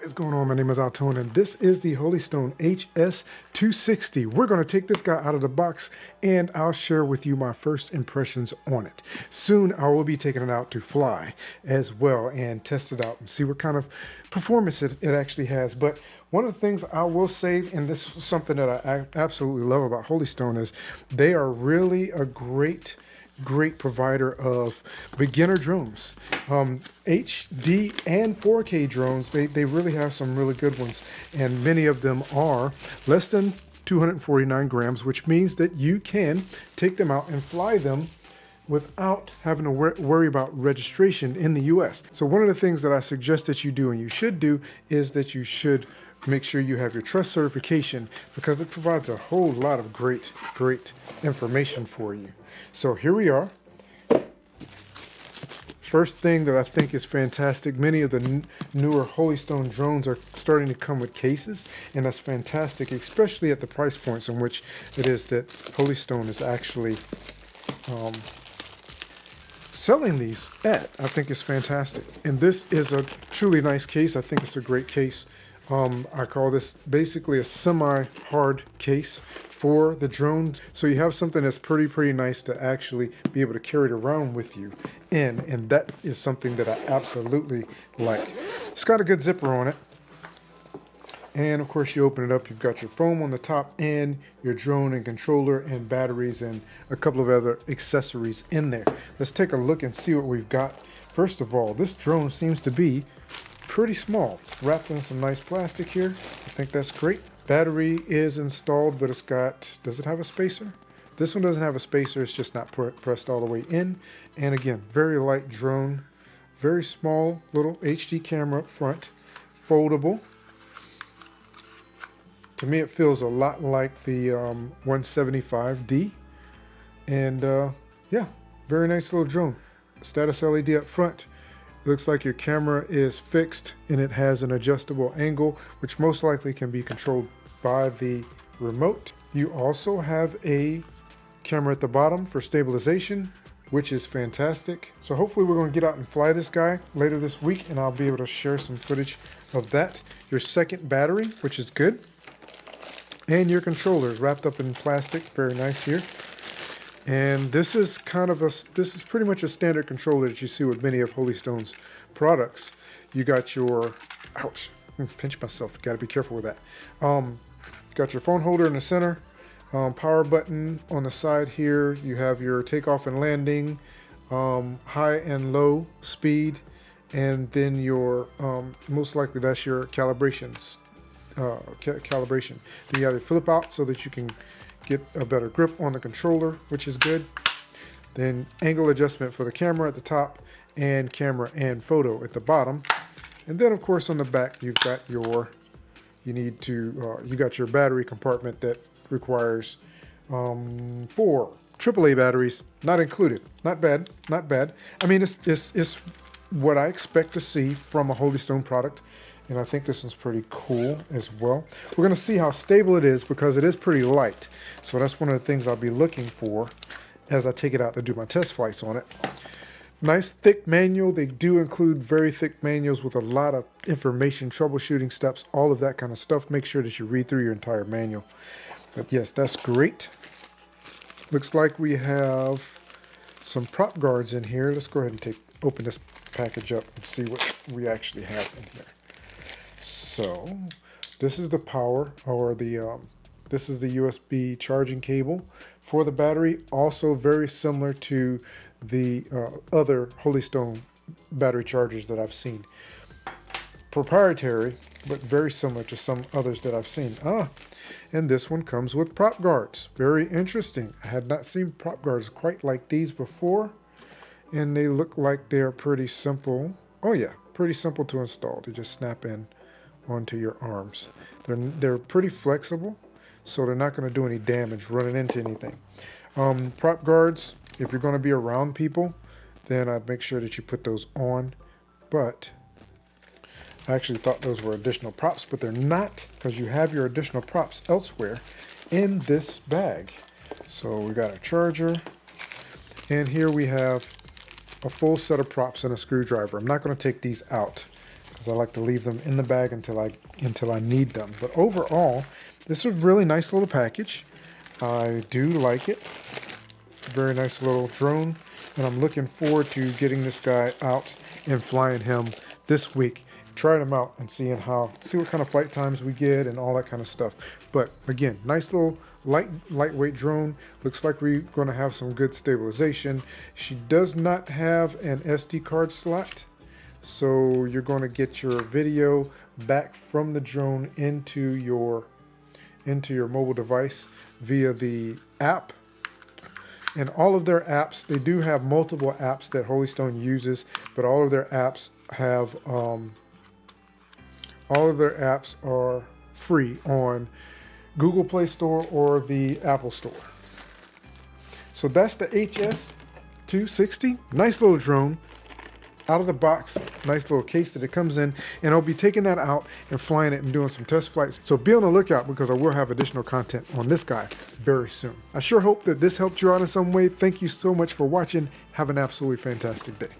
What is going on? My name is AlTone, and this is the Holystone HS260. We're going to take this guy out of the box, and I'll share with you my first impressions on it. Soon, I will be taking it out to fly as well and test it out and see what kind of performance it actually has. But one of the things I will say, and this is something that I absolutely love about Holystone, is they are really a great provider of beginner drones. HD and 4K drones, they really have some really good ones, and many of them are less than 249 grams, which means that you can take them out and fly them without having to worry about registration in the US. So one of the things that I suggest that you do, and you should do, is that you should make sure you have your trust certification, because it provides a whole lot of great information for you. So here we are. First thing that I think is fantastic, many of the newer Holystone drones are starting to come with cases, and that's fantastic, especially at the price points in which it is that Holystone is actually selling these at. I think it's fantastic. And this is a truly nice case. I think it's a great case. I call this basically a semi-hard case for the drones. So you have something that's pretty nice to actually be able to carry it around with you in, and that is something that I absolutely like. It's got a good zipper on it. And of course you open it up, you've got your foam on the top and your drone and controller and batteries and a couple of other accessories in there. Let's take a look and see what we've got. First of all, this drone seems to be pretty small, wrapped in some nice plastic here. I think that's great. Battery is installed, but it's got, does it have a spacer? This one doesn't have a spacer, it's just not pressed all the way in. And again, very light drone, very small little HD camera up front, foldable. To me, it feels a lot like the 175D. And yeah, very nice little drone. Status LED up front. Looks like your camera is fixed and it has an adjustable angle, which most likely can be controlled by the remote. You also have a camera at the bottom for stabilization, which is fantastic. So hopefully we're going to get out and fly this guy later this week, and I'll be able to share some footage of that. Your second battery, which is good. And your controller is wrapped up in plastic, very nice here. And this is pretty much a standard controller that you see with many of Holystone's products. You got your, ouch, pinch myself, gotta be careful with that. You got your phone holder in the center, power button on the side here. You have your takeoff and landing, high and low speed, and then your, most likely that's your calibrations, calibration. Then you have your flip out so that you can get a better grip on the controller, which is good. Then angle adjustment for the camera at the top, and camera and photo at the bottom. And then of course on the back you've got your, you got your battery compartment that requires 4 AAA batteries, not included. Not bad, not bad. I mean, it's what I expect to see from a Holystone product. And I think this one's pretty cool as well. We're going to see how stable it is, because it is pretty light. So that's one of the things I'll be looking for as I take it out to do my test flights on it. Nice thick manual. They do include very thick manuals with a lot of information, troubleshooting steps, all of that kind of stuff. Make sure that you read through your entire manual. But yes, that's great. Looks like we have some prop guards in here. Let's go ahead and open this package up and see what we actually have in here. So this is the power, or the this is the USB charging cable for the battery. Also very similar to the other Holystone battery chargers that I've seen. Proprietary, but very similar to some others that I've seen. And this one comes with prop guards. Very interesting. I had not seen prop guards quite like these before, and they look like they're pretty simple. Oh yeah, pretty simple to install. They just snap in onto your arms. They're pretty flexible, so they're not going to do any damage running into anything. Prop guards, if you're going to be around people, then I'd make sure that you put those on. But I actually thought those were additional props, but they're not, because you have your additional props elsewhere in this bag. So we got a charger, and here we have a full set of props and a screwdriver. I'm not going to take these out, because I like to leave them in the bag until I need them. But overall, this is a really nice little package. I do like it. Very nice little drone, and I'm looking forward to getting this guy out and flying him this week, trying him out and see what kind of flight times we get and all that kind of stuff. But again, nice little lightweight drone. Looks like we're going to have some good stabilization. She does not have an SD card slot, so you're going to get your video back from the drone into your mobile device via the app. And all of their apps, they do have multiple apps that Holystone uses, but all of their apps have are free on Google Play Store or the Apple Store. So that's the HS260. Nice little drone. Out of the box, nice little case that it comes in, and I'll be taking that out and flying it and doing some test flights. So be on the lookout, because I will have additional content on this guy very soon. I sure hope that this helped you out in some way. Thank you so much for watching. Have an absolutely fantastic day.